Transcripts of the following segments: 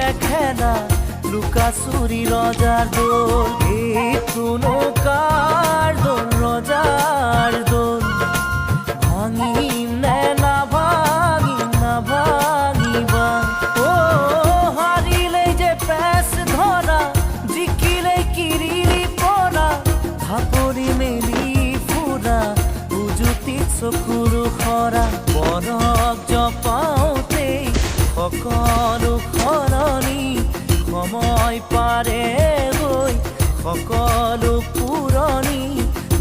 দেখে না লুকাচুরি রজার দোল, এই কোনো কার দোল রজার দোল। ভাঙিম নে না ভাঙিম না ভাঙিবা, ও হারিলেই যে পেস ধরা, জিকিলেই কিরিলি পরা, থাপৰি মেলি ফুৰা উজুতিত চকুৰো খৰা। বৰক জপাওঁতেই সকলো সলনি, সময় পাৰে গৈ সকলো পুৰণি,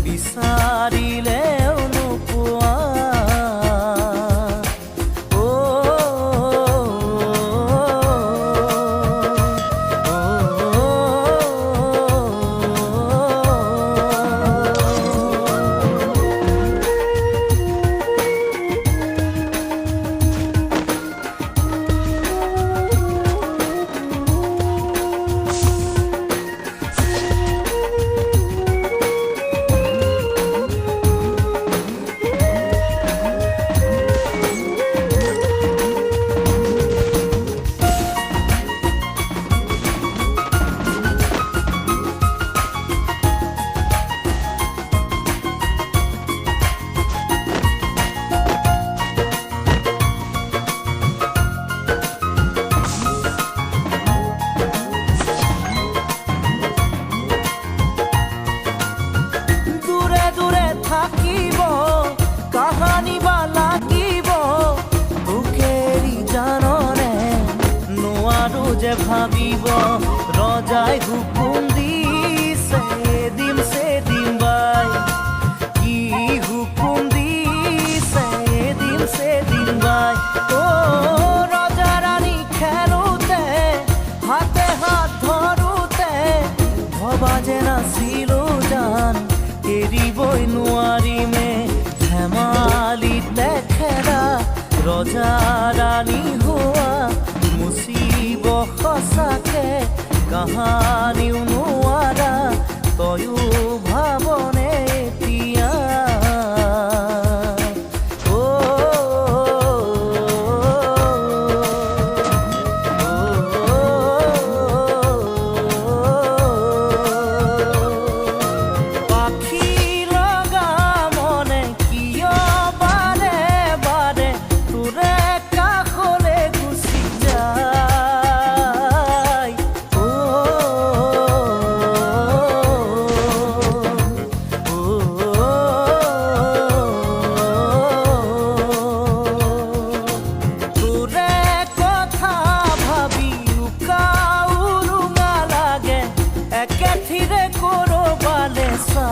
বিচাৰিলেও নোপোৱা। থাকিব কাহানি বা লাগিব, বুকেৰি জাননে নোৱাৰো যে ভাবিব। ৰজাই হুকুম দিছে এদিন সেদিন বাই, কি হুকুম দিছে এদিন সেদিন বাই। ও ৰজা ৰাণী খেলোতে হাতে হাত ধৰোতে, ভবা যে নাছিলো জান এৰিবই নোৱাৰিমে। ধেমালিতে খেলা ৰজা ৰাণী হোৱা, মুচিব সঁচাকে কাহানিও নোৱাৰা, তয়ো ভাবনে এতিয়া। একে থিৰে কৰবালে চা